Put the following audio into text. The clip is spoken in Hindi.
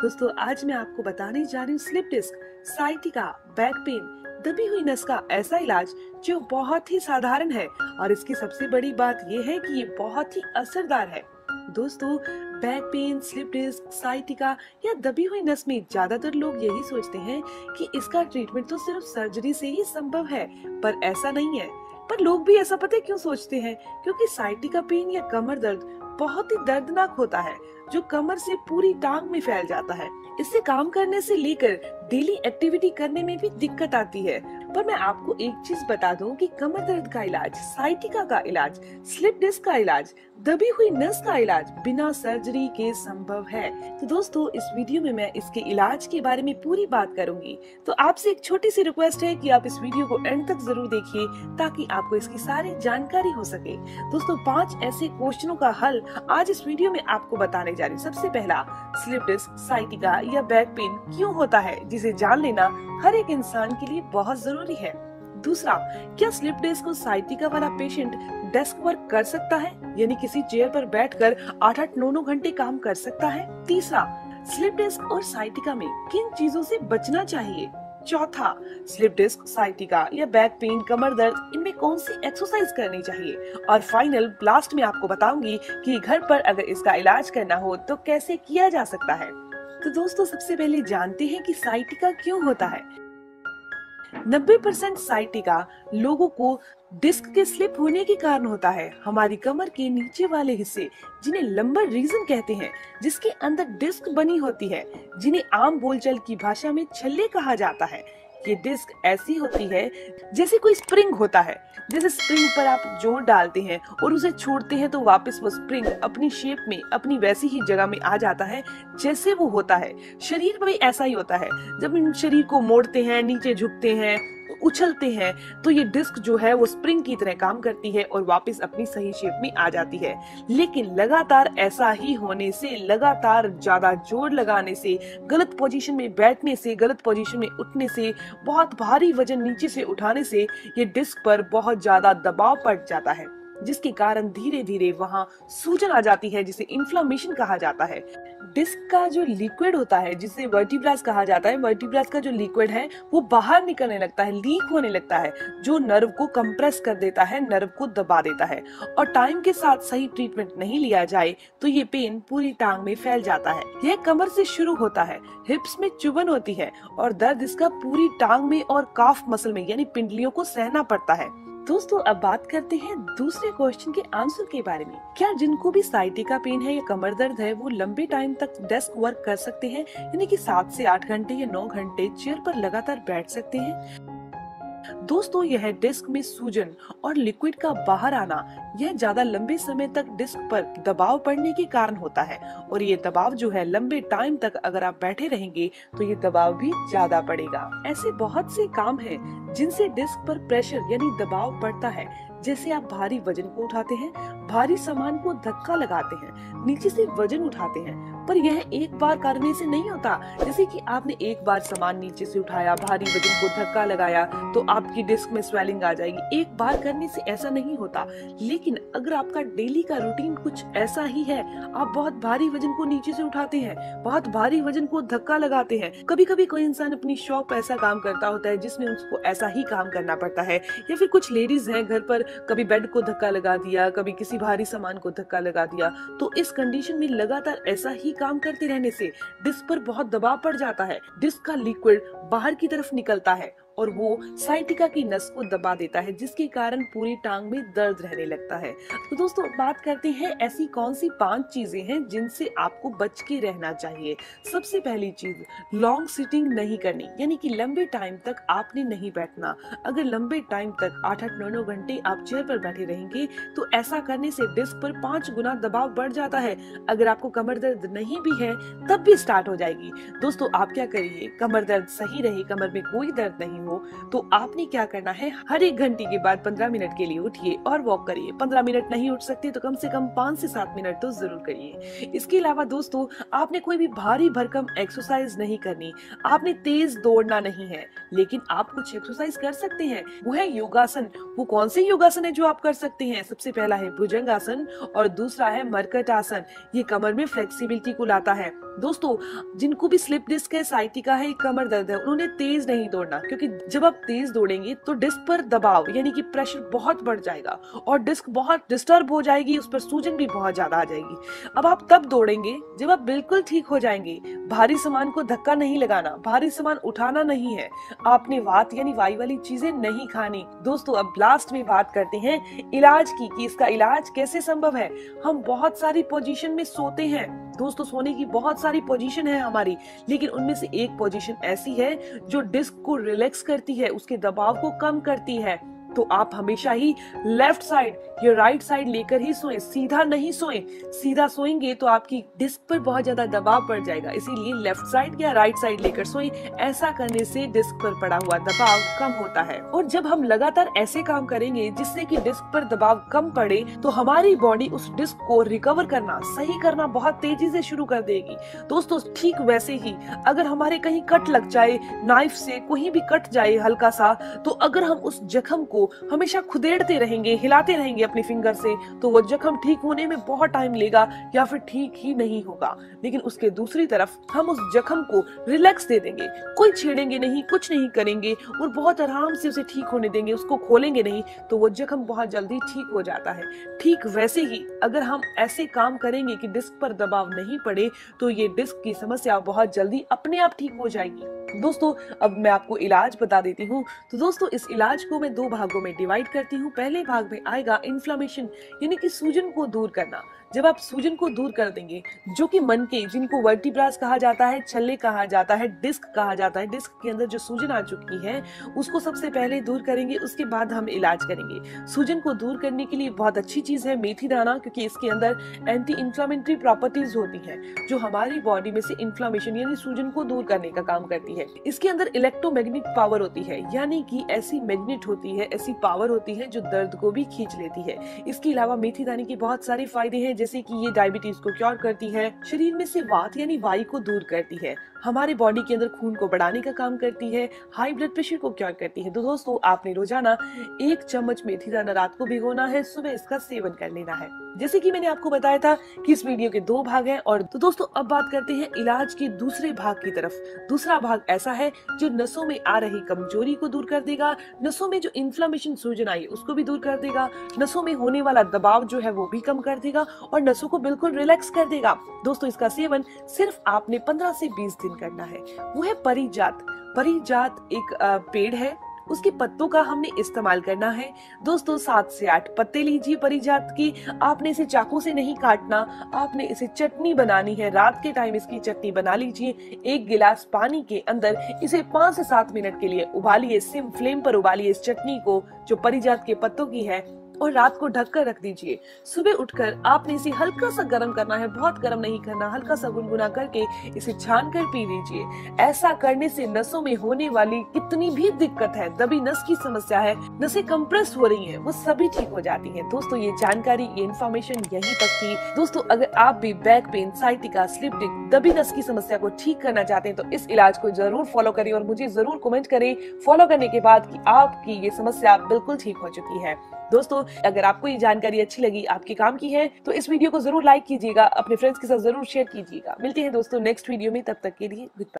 दोस्तों आज मैं आपको बताने जा रही हूँ slip disc, sciatica, back pain, दबी हुई नस का ऐसा इलाज जो बहुत ही साधारण है और इसकी सबसे बड़ी बात यह है कि ये बहुत ही असरदार है। दोस्तों back pain, slip disc, sciatica या दबी हुई नस में ज्यादातर लोग यही सोचते हैं कि इसका ट्रीटमेंट तो सिर्फ सर्जरी से ही संभव है, पर ऐसा नहीं है। पर लोग भी ऐसा पता है क्यों सोचते हैं? क्योंकि साइटिका पेन या कमर दर्द बहुत ही दर्दनाक होता है जो कमर से पूरी टांग में फैल जाता है। इससे काम करने से लेकर डेली एक्टिविटी करने में भी दिक्कत आती है। पर मैं आपको एक चीज बता दूं कि कमर दर्द का इलाज, साइटिका का इलाज, स्लिप डिस्क का इलाज, दबी हुई नस का इलाज बिना सर्जरी के संभव है। तो दोस्तों इस वीडियो में मैं इसके इलाज के बारे में पूरी बात करूंगी। तो आपसे एक छोटी सी रिक्वेस्ट है कि आप इस वीडियो को एंड तक जरूर देखिए ताकि आपको इसकी सारी जानकारी हो सके। दोस्तों 5 ऐसे क्वेश्चनों का हल आज इस वीडियो में आपको बताने जा रही हूँ। सबसे पहला, स्लिप डिस्क, साइटिका या बैक पेन क्यों होता है, जिसे जान लेना हर एक इंसान के लिए बहुत जरूरी है। दूसरा, क्या स्लिप डिस्क और साइटिका वाला पेशेंट डेस्क वर्क कर सकता है, यानी किसी चेयर पर बैठकर 8-8, 9-9 घंटे काम कर सकता है। तीसरा, स्लिप डिस्क और साइटिका में किन चीजों से बचना चाहिए। चौथा, स्लिप डिस्क, साइटिका या बैक पेन, कमर दर्द, इनमें कौन सी एक्सरसाइज करनी चाहिए। और फाइनल लास्ट में आपको बताऊंगी कि घर पर अगर इसका इलाज करना हो तो कैसे किया जा सकता है। तो दोस्तों सबसे पहले जानते हैं कि साइटिका क्यों होता है। 90% साइटिका लोगों को डिस्क के स्लिप होने के कारण होता है। हमारी कमर के नीचे वाले हिस्से, जिन्हें लंबर रीजन कहते हैं, जिसके अंदर डिस्क बनी होती है, जिन्हें आम बोलचाल की भाषा में छल्ले कहा जाता है। ये डिस्क ऐसी होती है जैसे कोई स्प्रिंग होता है। जैसे स्प्रिंग पर आप जोर डालते हैं और उसे छोड़ते हैं तो वापस वो स्प्रिंग अपनी शेप में, अपनी वैसी ही जगह में आ जाता है जैसे वो होता है। शरीर में भी ऐसा ही होता है। जब इन शरीर को मोड़ते हैं, नीचे झुकते हैं, उछलते हैं, तो ये डिस्क जो है वो स्प्रिंग की तरह काम करती है और वापस अपनी सही शेप में आ जाती है। लेकिन लगातार ऐसा ही होने से, लगातार ज्यादा जोर लगाने से, गलत पोजीशन में बैठने से, गलत पोजीशन में उठने से, बहुत भारी वजन नीचे से उठाने से ये डिस्क पर बहुत ज्यादा दबाव पड़ जाता है, जिसके कारण धीरे धीरे वहां सूजन आ जाती है, जिसे इन्फ्लामेशन कहा जाता है। डिस्क का जो लिक्विड होता है, जिसे वर्टिब्रास कहा जाता है, वर्टिब्रास का जो लिक्विड है वो बाहर निकलने लगता है, लीक होने लगता है, जो नर्व को कंप्रेस कर देता है, नर्व को दबा देता है। और टाइम के साथ सही ट्रीटमेंट नहीं लिया जाए तो ये पेन पूरी टांग में फैल जाता है। यह कमर से शुरू होता है, हिप्स में चुभन होती है और दर्द इसका पूरी टांग में और काफ मसल में यानी पिंडलियों को सहना पड़ता है। दोस्तों अब बात करते हैं दूसरे क्वेश्चन के आंसर के बारे में। क्या जिनको भी साइटिका पेन है या कमर दर्द है वो लंबे टाइम तक डेस्क वर्क कर सकते हैं, यानी कि 7 से 8 घंटे या 9 घंटे चेयर पर लगातार बैठ सकते हैं? दोस्तों यह डिस्क में सूजन और लिक्विड का बाहर आना, यह ज्यादा लंबे समय तक डिस्क पर दबाव पड़ने के कारण होता है। और ये दबाव जो है लंबे टाइम तक अगर आप बैठे रहेंगे तो ये दबाव भी ज्यादा पड़ेगा। ऐसे बहुत से काम हैं जिनसे डिस्क पर प्रेशर यानी दबाव पड़ता है। जैसे आप भारी वजन को उठाते हैं, भारी सामान को धक्का लगाते हैं, नीचे से वजन उठाते हैं, पर यह एक बार करने से नहीं होता। जैसे कि आपने एक बार सामान नीचे से उठाया, भारी वजन को धक्का लगाया तो आपकी डिस्क में स्वेलिंग आ जाएगी। एक बार करने से ऐसा नहीं होता। लेकिन अगर आपका डेली का रूटीन कुछ ऐसा ही है, आप बहुत भारी वजन को नीचे से उठाते हैं, बहुत भारी वजन को धक्का लगाते हैं, कभी कभी कोई इंसान अपनी शॉप पर ऐसा काम करता होता है जिसमें उसको ऐसा ही काम करना पड़ता है, या फिर कुछ लेडीज हैं घर पर कभी बेड को धक्का लगा दिया, कभी किसी भारी सामान को धक्का लगा दिया, तो इस कंडीशन में लगातार ऐसा ही काम करते रहने से डिस्क पर बहुत दबाव पड़ जाता है। डिस्क का लिक्विड बाहर की तरफ निकलता है और वो साइटिका की नस को दबा देता है, जिसके कारण पूरी टांग में दर्द रहने लगता है। तो दोस्तों बात करते हैं ऐसी कौन सी 5 चीजें हैं जिनसे आपको बच के रहना चाहिए। सबसे पहली चीज, लॉन्ग सिटिंग नहीं करनी, यानी कि लंबे टाइम तक आपने नहीं बैठना। अगर लंबे टाइम तक 8-8, 9-9 घंटे आप चेयर पर बैठे रहेंगे तो ऐसा करने से डिस्क पर 5 गुना दबाव बढ़ जाता है। अगर आपको कमर दर्द नहीं भी है तब भी स्टार्ट हो जाएगी। दोस्तों आप क्या करिए, कमर दर्द सही रहे, कमर में कोई दर्द नहीं हो तो आपने क्या करना है, हर 1 घंटे के बाद 15 मिनट के लिए उठिए और वॉक करिए। 15 मिनट नहीं उठ सकते तो कम से कम 5 से 7 मिनट तो जरूर करिए। इसके अलावा दोस्तों, आपने कोई भी भारी भरकम एक्सरसाइज नहीं करनी, आपने तेज दौड़ना नहीं है, लेकिन आप कुछ एक्सरसाइज कर सकते हैं, वो है योगासन। वो कौन से योगासन है जो आप कर सकते हैं? सबसे पहला है भुजंगासन और दूसरा है मरकट आसन। ये कमर में फ्लेक्सिबिलिटी को लाता है। दोस्तों, जिनको भी स्लिप डिस्क है, साइटिका है, कमर दर्द है, उन्होंने तेज नहीं दौड़ना, क्योंकि जब आप तेज दौड़ेंगे तो डिस्क पर दबाव यानी कि प्रेशर बहुत बढ़ जाएगा और डिस्क बहुत डिस्टर्ब हो जाएगी, उस पर सूजन भी बहुत ज्यादा आ जाएगी। अब आप तब दौड़ेंगे जब आप बिल्कुल ठीक हो जाएंगे। भारी सामान को धक्का नहीं लगाना, भारी सामान उठाना नहीं है, आपने वात यानी वायु वाली चीजें नहीं खानी। दोस्तों, अब लास्ट में बात करते हैं इलाज की, कि इसका इलाज कैसे संभव है। हम बहुत सारी पोजीशन में सोते हैं दोस्तों, सोने की बहुत सारी पोजीशन है हमारी, लेकिन उनमें से एक पोजीशन ऐसी है जो डिस्क को रिलैक्स करती है, उसके दबाव को कम करती है। तो आप हमेशा ही लेफ्ट साइड या राइट साइड लेकर ही सोएं, सीधा नहीं सोएं। सीधा सोएंगे तो आपकी डिस्क पर बहुत ज्यादा दबाव पड़ जाएगा, इसीलिए लेफ्ट साइड या राइट साइड लेकर सोएं। ऐसा करने से डिस्क पर पड़ा हुआ दबाव कम होता है। और जब हम लगातार ऐसे काम करेंगे जिससे कि डिस्क पर दबाव कम पड़े, तो हमारी बॉडी उस डिस्क को रिकवर करना, सही करना बहुत तेजी से शुरू कर देगी। दोस्तों, ठीक वैसे ही अगर हमारे कहीं कट लग जाए, नाइफ से कहीं भी कट जाए हल्का सा, तो अगर हम उस जख्म को हमेशा खुदेड़ते रहेंगे, हिलाते रहेंगे अपने फिंगर से, तो वो जख्म ठीक होने में बहुत टाइम लेगा या फिर ठीक ही नहीं होगा। लेकिन उसके दूसरी तरफ हम उस जख्म को रिलैक्स दे देंगे, कोई छेड़ेंगे नहीं, कुछ नहीं करेंगे और बहुत आराम से उसे ठीक होने देंगे, उसको खोलेंगे नहीं, तो वो जख्म बहुत जल्दी ठीक हो जाता है। ठीक वैसे ही अगर हम ऐसे काम करेंगे कि डिस्क पर दबाव नहीं पड़े, तो ये डिस्क की समस्या बहुत जल्दी अपने आप ठीक हो जाएगी। दोस्तों, अब मैं आपको इलाज बता देती हूँ। तो दोस्तों, इस इलाज को मैं 2 भागों में डिवाइड करती हूँ। पहले भाग में आएगा इन्फ्लेमेशन यानी कि सूजन को दूर करना। जब आप सूजन को दूर कर देंगे, जो कि मन के, जिनको वर्टिब्रास कहा जाता है, छल्ले कहा जाता है, डिस्क कहा जाता है, डिस्क के अंदर जो सूजन आ चुकी है उसको सबसे पहले दूर करेंगे, उसके बाद हम इलाज करेंगे। सूजन को दूर करने के लिए बहुत अच्छी चीज है मेथी दाना, क्योंकि इसके अंदर एंटी इंफ्लेमेटरी प्रॉपर्टीज होती हैं जो हमारी बॉडी में से इन्फ्लेमेशन यानी सूजन को दूर करने का काम करती है। इसके अंदर इलेक्ट्रोमैग्नेटिक पावर होती है, यानी कि ऐसी मैग्नेट होती है, ऐसी पावर होती है जो दर्द को भी खींच लेती है। इसके अलावा मेथी दाने के बहुत सारे फायदे हैं, जैसे कि ये डायबिटीज को क्योर करती है, शरीर में से वात यानी वायु को दूर करती है, हमारे बॉडी के अंदर खून को बढ़ाने का काम करती है, हाई ब्लड प्रेशर को क्योर करती है। तो दोस्तों, आपने रोजाना 1 चम्मच मेथी दाना रात को भिगोना है, सुबह इसका सेवन कर लेना है। जैसे कि मैंने आपको बताया था कि इस वीडियो के 2 भाग हैं। और तो दोस्तों, अब बात करते हैं इलाज के दूसरे भाग की तरफ। दूसरा भाग ऐसा है जो नसों में आ रही कमजोरी को दूर कर देगा, नसों में जो इन्फ्लेमेशन, सूजन आई उसको भी दूर कर देगा, नसों में होने वाला दबाव जो है वो भी कम कर देगा और नसों को बिल्कुल रिलैक्स कर देगा। दोस्तों, इसका सेवन सिर्फ आपने 15 से 20 दिन करना है। वो है परिजात। परिजात एक पेड़ है, उसके पत्तों का हमने इस्तेमाल करना है। दोस्तों, 7 से 8 पत्ते लीजिए परिजात की। आपने इसे चाकू से नहीं काटना, आपने इसे चटनी बनानी है। रात के टाइम इसकी चटनी बना लीजिए। 1 गिलास पानी के अंदर इसे 5 से 7 मिनट के लिए उबालिए, सिम फ्लेम पर उबालिए इस चटनी को जो परिजात के पत्तों की है, और रात को ढककर रख दीजिए। सुबह उठकर आपने इसे हल्का सा गर्म करना है, बहुत गर्म नहीं करना, हल्का सा गुनगुना करके इसे छान कर पी लीजिए। ऐसा करने से नसों में होने वाली कितनी भी दिक्कत है, दबी नस की समस्या है, नसें कंप्रेस हो रही हैं, वो सभी ठीक हो जाती हैं। दोस्तों, ये जानकारी, ये इन्फॉर्मेशन यहीं तक थी। दोस्तों, अगर आप भी back pain, sciatica, slip disc, दबी नस की समस्या को ठीक करना चाहते हैं तो इस इलाज को जरूर फॉलो करें और मुझे जरूर कमेंट करें फॉलो करने के बाद कि आपकी ये समस्या बिल्कुल ठीक हो चुकी है। दोस्तों, अगर आपको ये जानकारी अच्छी लगी, आपके काम की है, तो इस वीडियो को जरूर लाइक कीजिएगा, अपने फ्रेंड्स के साथ जरूर शेयर कीजिएगा। मिलते हैं दोस्तों नेक्स्ट वीडियो में, तब तक के लिए गुड बाय।